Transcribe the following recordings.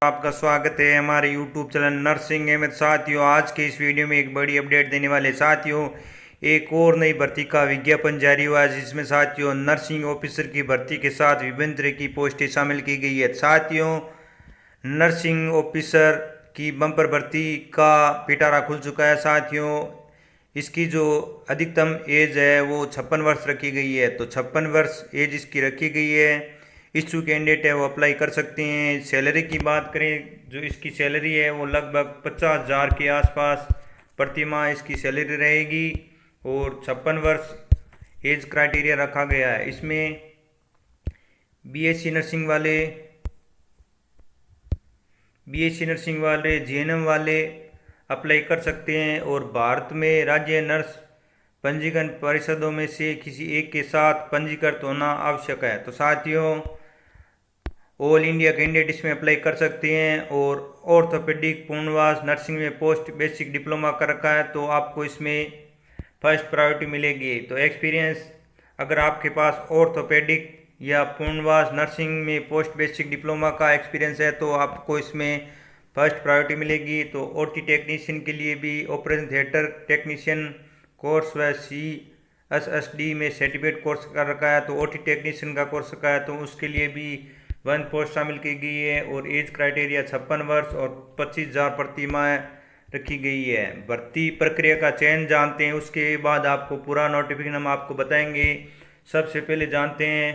आपका स्वागत है हमारे YouTube चैनल नर्सिंग है। मेरे साथियों, आज के इस वीडियो में एक बड़ी अपडेट देने वाले साथियों, एक और नई भर्ती का विज्ञापन जारी हुआ है, जिसमें साथियों नर्सिंग ऑफिसर की भर्ती के साथ विभिन्न तरह की पोस्टें शामिल की गई है। साथियों, नर्सिंग ऑफिसर की बम्पर भर्ती का पिटारा खुल चुका है। साथियों, इसकी जो अधिकतम एज है वो 56 वर्ष रखी गई है। तो 56 वर्ष एज इसकी रखी गई है। इच्छुक कैंडिडेट है वो अप्लाई कर सकते हैं। सैलरी की बात करें, जो इसकी सैलरी है वो लगभग 50,000 के आसपास प्रति माह इसकी सैलरी रहेगी और 56 वर्ष एज क्राइटेरिया रखा गया है। इसमें बीएससी नर्सिंग वाले जीएनएम वाले अप्लाई कर सकते हैं और भारत में राज्य नर्स पंजीकरण परिषदों में से किसी एक के साथ पंजीकृत होना आवश्यक है। तो साथियों, ऑल इंडिया कैंडिडेट इसमें अप्लाई कर सकते हैं। और ऑर्थोपेडिक पूर्णवास नर्सिंग में पोस्ट बेसिक डिप्लोमा कर रखा है तो आपको इसमें फर्स्ट प्रायोरिटी मिलेगी। तो एक्सपीरियंस, अगर आपके पास ऑर्थोपेडिक या पूर्णवास नर्सिंग में पोस्ट बेसिक डिप्लोमा का एक्सपीरियंस है तो आपको इसमें फर्स्ट प्रायोरिटी मिलेगी। तो ओटी टेक्नीशियन के लिए भी ऑपरेशन थिएटर टेक्नीशियन कोर्स व CSSD में सर्टिफिकेट कोर्स कर रखा है, तो ओटी टेक्नीशियन का कोर्स रखा है तो उसके लिए भी 1 पोस्ट शामिल की गई है और एज क्राइटेरिया 56 वर्ष और 25,000 प्रति माह रखी गई है। भर्ती प्रक्रिया का चयन जानते हैं, उसके बाद आपको पूरा नोटिफिकेशन हम आपको बताएंगे। सबसे पहले जानते हैं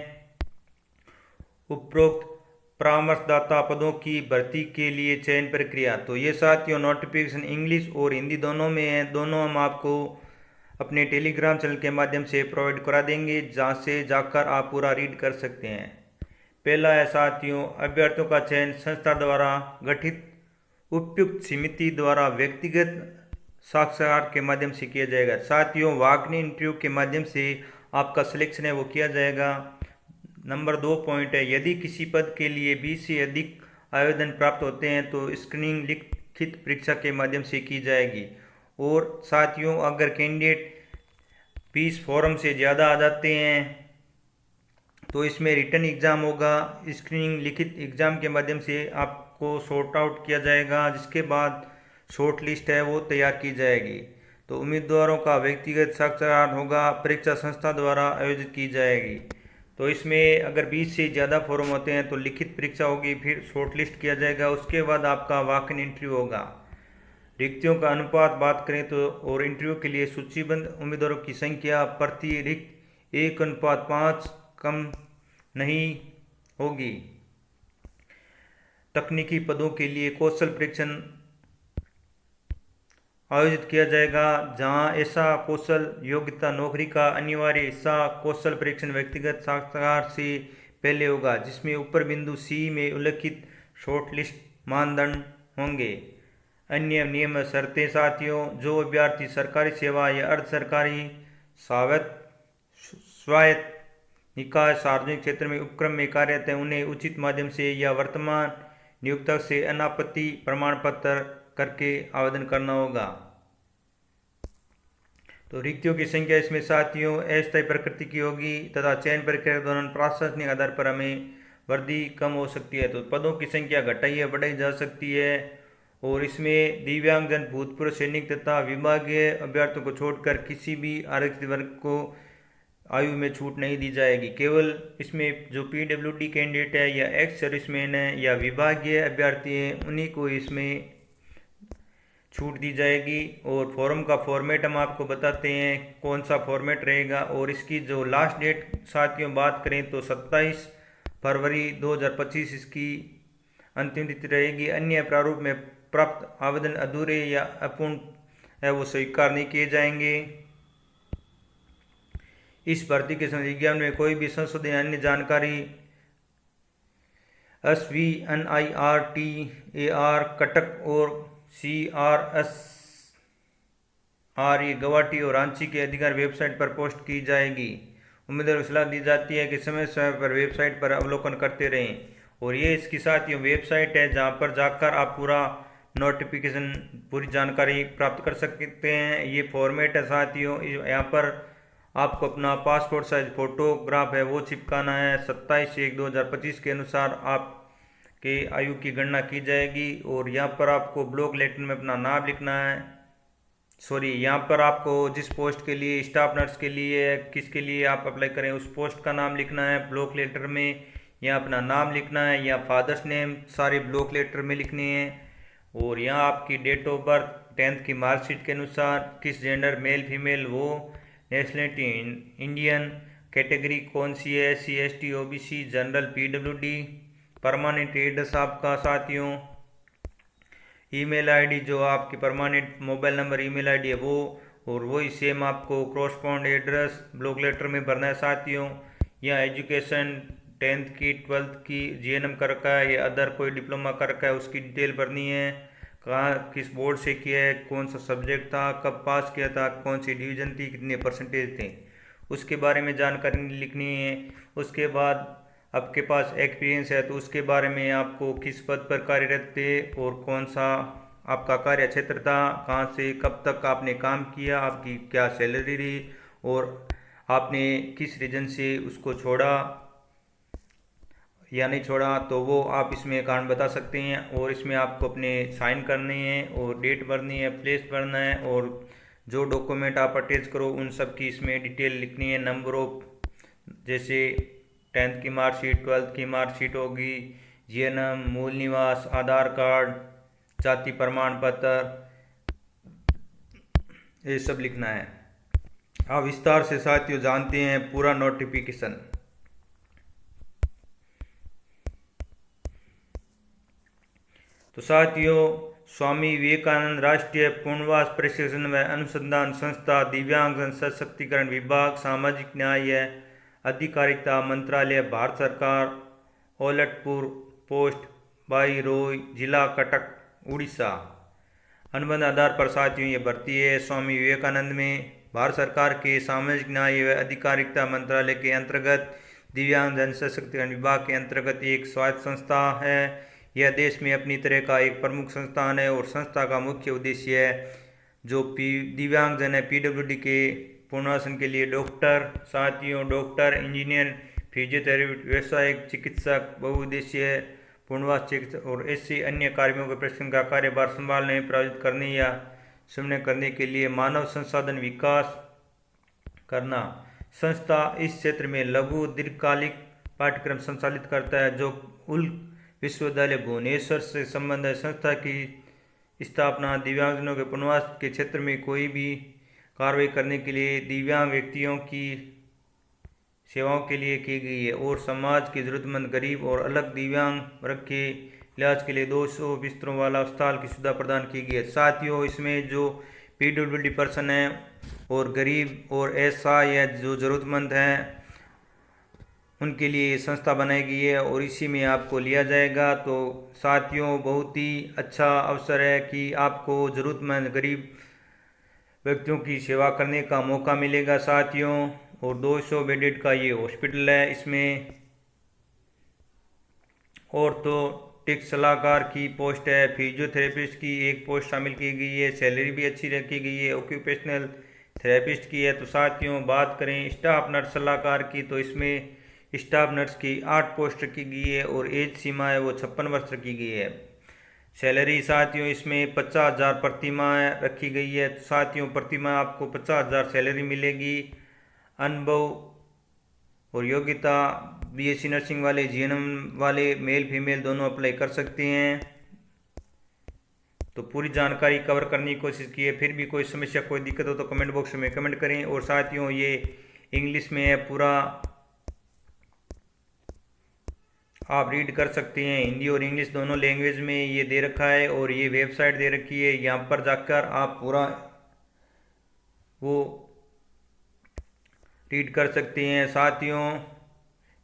उपरोक्त परामर्शदाता पदों की भर्ती के लिए चयन प्रक्रिया। तो ये साथियों नोटिफिकेशन इंग्लिश और हिंदी दोनों में है। दोनों हम आपको अपने टेलीग्राम चैनल के माध्यम से प्रोवाइड करा देंगे, जहाँ से जाकर आप पूरा रीड कर सकते हैं। पहला है साथियों, अभ्यर्थियों का चयन संस्था द्वारा गठित उपयुक्त समिति द्वारा व्यक्तिगत साक्षात्कार के माध्यम से किया जाएगा। साथियों, वॉक-इन इंटरव्यू के माध्यम से आपका सिलेक्शन है वो किया जाएगा। नंबर 2 पॉइंट है, यदि किसी पद के लिए 20 से अधिक आवेदन प्राप्त होते हैं तो स्क्रीनिंग लिखित परीक्षा के माध्यम से की जाएगी। और साथियों, अगर कैंडिडेट 20 फॉर्म से ज़्यादा आ जाते हैं तो इसमें रिटन एग्ज़ाम होगा। स्क्रीनिंग लिखित एग्ज़ाम के माध्यम से आपको सॉर्ट आउट किया जाएगा, जिसके बाद शॉर्ट लिस्ट है वो तैयार की जाएगी। तो उम्मीदवारों का व्यक्तिगत साक्षात्कार होगा, परीक्षा संस्था द्वारा आयोजित की जाएगी। तो इसमें अगर 20 से ज़्यादा फॉर्म होते हैं तो लिखित परीक्षा होगी, फिर शॉर्ट लिस्ट किया जाएगा, उसके बाद आपका वॉक इन इंटरव्यू होगा। रिक्तियों का अनुपात बात करें तो और इंटरव्यू के लिए सूचीबद्ध उम्मीदवारों की संख्या प्रति रिक्त 1:5 कम नहीं होगी। तकनीकी पदों के लिए कौशल परीक्षण आयोजित किया जाएगा, जहां ऐसा कौशल योग्यता नौकरी का अनिवार्य हिस्सा कौशल परीक्षण व्यक्तिगत साक्षात्कार से पहले होगा, जिसमें ऊपर बिंदु C में उल्लिखित शॉर्ट लिस्ट मानदंड होंगे। अन्य नियम शर्तें साथियों, जो अभ्यर्थी सरकारी सेवा या अर्ध सरकारी स्वायत्त निकाय सार्वजनिक क्षेत्र में उपक्रम में कार्यरत है, उन्हें उचित माध्यम से या वर्तमान नियोक्ता से अनापत्ति प्रमाण पत्र करके आवेदन करना होगा। तो रिक्तियों की संख्या इसमें साथियों अस्थायी प्रकृति की होगी तथा चयन प्रक्रिया के दौरान प्रशासनिक आधार पर हमें वृद्धि कम हो सकती है। तो पदों की संख्या घटाई या बढ़ाई जा सकती है। और इसमें दिव्यांगजन, भूतपूर्व सैनिक तथा विभागीय अभ्यर्थियों को छोड़कर किसी भी आरक्षित वर्ग को आयु में छूट नहीं दी जाएगी। केवल इसमें जो PWD कैंडिडेट है या एक्स सर्विसमैन है या विभागीय अभ्यर्थी हैं, उन्हीं को इसमें छूट दी जाएगी। और फॉर्म का फॉर्मेट हम आपको बताते हैं कौन सा फॉर्मेट रहेगा। और इसकी जो लास्ट डेट साथियों बात करें तो 27 फरवरी 2025 इसकी अंतिम तिथि रहेगी। अन्य प्रारूप में प्राप्त आवेदन अधूरे या अपूर्ण है वो स्वीकार नहीं किए जाएंगे। इस भर्ती के समय विज्ञापन में कोई भी संशोधन या अन्य जानकारी SVNIRTAR कटक और CRSRE गुवाहाटी और रांची के अधिकार वेबसाइट पर पोस्ट की जाएगी। उम्मीदवारों को सलाह दी जाती है कि समय समय पर वेबसाइट पर अवलोकन करते रहें। और ये इसकी साथियों वेबसाइट है जहां पर जाकर आप पूरा नोटिफिकेशन पूरी जानकारी प्राप्त कर सकते हैं। ये फॉर्मेट है साथियों, यहाँ पर आपको अपना पासपोर्ट साइज फोटोग्राफ है वो चिपकाना है। 27/1/2025 के अनुसार आप के आयु की गणना की जाएगी। और यहाँ पर आपको ब्लॉक लेटर में अपना नाम लिखना है। सॉरी, यहाँ पर आपको जिस पोस्ट के लिए, स्टाफ नर्स के लिए, किसके लिए आप अप्लाई करें उस पोस्ट का नाम लिखना है ब्लॉक लेटर में। यहाँ अपना नाम लिखना है, या फादर्स नेम सारे ब्लॉक लेटर में लिखने हैं। और यहाँ आपकी डेट ऑफ बर्थ 10th की मार्कशीट के अनुसार, किस जेंडर, मेल फीमेल वो, नेशनलिटी इंडियन, कैटेगरी कौन सी है, SC ST OBC general PWD, permanent address आपका साथियों, ईमेल आईडी जो आपकी permanent mobile number email ID है वो, और वही सेम आपको क्रॉसपॉन्ड एड्रेस ब्लॉक लेटर में भरना है साथियों। या एजुकेशन 10th की 12th की GNM कर रखा है या अदर कोई डिप्लोमा कर रखा है उसकी डिटेल भरनी है। कहाँ किस बोर्ड से किया है, कौन सा सब्जेक्ट था, कब पास किया था, कौन सी डिवीज़न थी, कितने परसेंटेज थे, उसके बारे में जानकारी लिखनी है। उसके बाद आपके पास एक्सपीरियंस है तो उसके बारे में आपको किस पद पर कार्यरत थे और कौन सा आपका कार्य क्षेत्र था, कहाँ से कब तक आपने काम किया, आपकी क्या सैलरी रही, और आपने किस रीजन से उसको छोड़ा या नहीं छोड़ा, तो वो आप इसमें कारण बता सकते हैं। और इसमें आपको अपने साइन करने हैं और डेट भरनी है, प्लेस भरना है, और जो डॉक्यूमेंट आप अटैच करो उन सब की इसमें डिटेल लिखनी है। नंबर ऑफ, जैसे 10th की मार्कशीट, 12th की मार्कशीट होगी, GNM, मूल निवास, आधार कार्ड, जाति प्रमाण पत्र, ये सब लिखना है। आप विस्तार से साथियों जानते हैं पूरा नोटिफिकेशन। तो साथियों, स्वामी विवेकानंद राष्ट्रीय पुनर्वास प्रशिक्षण व अनुसंधान संस्था, दिव्यांगजन सशक्तिकरण विभाग, सामाजिक न्याय एवं अधिकारिता मंत्रालय, भारत सरकार, औलटपुर पोस्ट बाई रोय, जिला कटक, उड़ीसा। अनुबंध आधार पर साथियों ये भर्ती है स्वामी विवेकानंद में, भारत सरकार के सामाजिक न्याय व अधिकारिता मंत्रालय के अंतर्गत दिव्यांग जन सशक्तिकरण विभाग के अंतर्गत एक स्वायत्त संस्था है। यह देश में अपनी तरह का एक प्रमुख संस्थान है और संस्था का मुख्य उद्देश्य है जो दिव्यांगजन है PWD के पुनर्वासन के लिए डॉक्टर, साथियों डॉक्टर, इंजीनियर, फिजियोथेरेपिस्ट, व्यवसायिक चिकित्सक, बहुउद्देशीय पुनर्वास चिकित्सक और ऐसे अन्य कार्यों के प्रशिक्षण का कार्यभार संभालने, प्रायोजित करने या समन्वय करने के लिए मानव संसाधन विकास करना। संस्था इस क्षेत्र में लघु दीर्घकालिक पाठ्यक्रम संचालित करता है जो उल विश्वविद्यालय भुवनेश्वर से संबंध है। संस्था की स्थापना दिव्यांगजनों के पुनर्वास के क्षेत्र में कोई भी कार्रवाई करने के लिए, दिव्यांग व्यक्तियों की सेवाओं के लिए की गई है और समाज के जरूरतमंद गरीब और अलग दिव्यांग वर्ग के इलाज के लिए 200 बिस्तरों वाला अस्पताल की सुविधा प्रदान की गई है। साथियों, इसमें जो PWD पर्सन है और गरीब और ऐसा या जो ज़रूरतमंद हैं उनके लिए ये संस्था बनाई गई है और इसी में आपको लिया जाएगा। तो साथियों, बहुत ही अच्छा अवसर है कि आपको ज़रूरतमंद गरीब व्यक्तियों की सेवा करने का मौका मिलेगा साथियों। और 200 बेडेड का ये हॉस्पिटल है। इसमें ऑर्थोटिक सलाहकार की पोस्ट है, फिजियोथेरेपिस्ट की एक पोस्ट शामिल की गई है, सैलरी भी अच्छी रखी गई है, ऑक्यूपेशनल थेरेपिस्ट की है। तो साथियों, बात करें स्टाफ नर्स सलाहकार की, तो इसमें स्टाफ नर्स की 8 पोस्ट रखी गई है और एज सीमा है वो 56 वर्ष रखी गई है। सैलरी साथियों इसमें 50,000 प्रति माह रखी गई है। तो साथियों, प्रति माह आपको 50,000 सैलरी मिलेगी। अनुभव और योग्यता, BSc नर्सिंग वाले, GNM वाले, मेल फीमेल दोनों अप्लाई कर सकते हैं। तो पूरी जानकारी कवर करने की कोशिश की है। फिर भी कोई समस्या, कोई दिक्कत हो तो कमेंट बॉक्स में कमेंट करें। और साथियों, ये इंग्लिश में है पूरा, आप रीड कर सकते हैं। हिंदी और इंग्लिश दोनों लैंग्वेज में ये दे रखा है और ये वेबसाइट दे रखी है, यहाँ पर जाकर आप पूरा वो रीड कर सकते हैं। साथियों,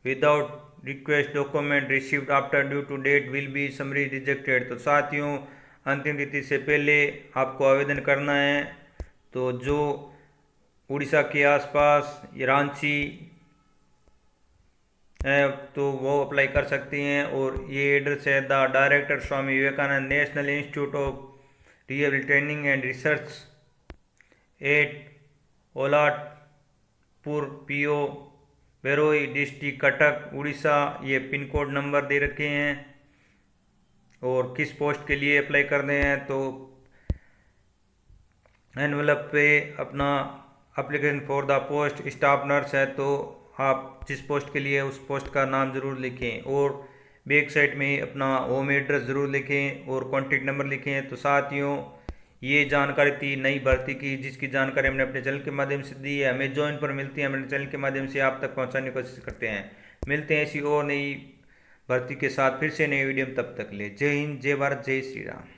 without request document received after due to date will be summary rejected. तो साथियों, अंतिम तिथि से पहले आपको आवेदन करना है। तो जो उड़ीसा के आसपास रांची है तो वो अप्लाई कर सकती हैं। और ये एड्रेस है the director Swami Vivekananda national institute of rehabilitation and research at Olatpur PO Bairoi district Cuttack Orissa. ये पिन कोड नंबर दे रखे हैं और किस पोस्ट के लिए अप्लाई करने हैं, तो एनवलप पे अपना application for the post staff nurse है तो आप जिस पोस्ट के लिए उस पोस्ट का नाम ज़रूर लिखें और बैक साइड में अपना होम एड्रेस ज़रूर लिखें और कॉन्टेक्ट नंबर लिखें। तो साथियों, ये जानकारी थी नई भर्ती की, जिसकी जानकारी हमने अपने चैनल के माध्यम से दी है। हमें जॉइन पर मिलती है, अपने चैनल के माध्यम से आप तक पहुंचाने की कोशिश करते हैं। मिलते हैं ऐसी और नई भर्ती के साथ फिर से नई वीडियो में, तब तक ले जय हिंद, जय भारत, जय श्री राम।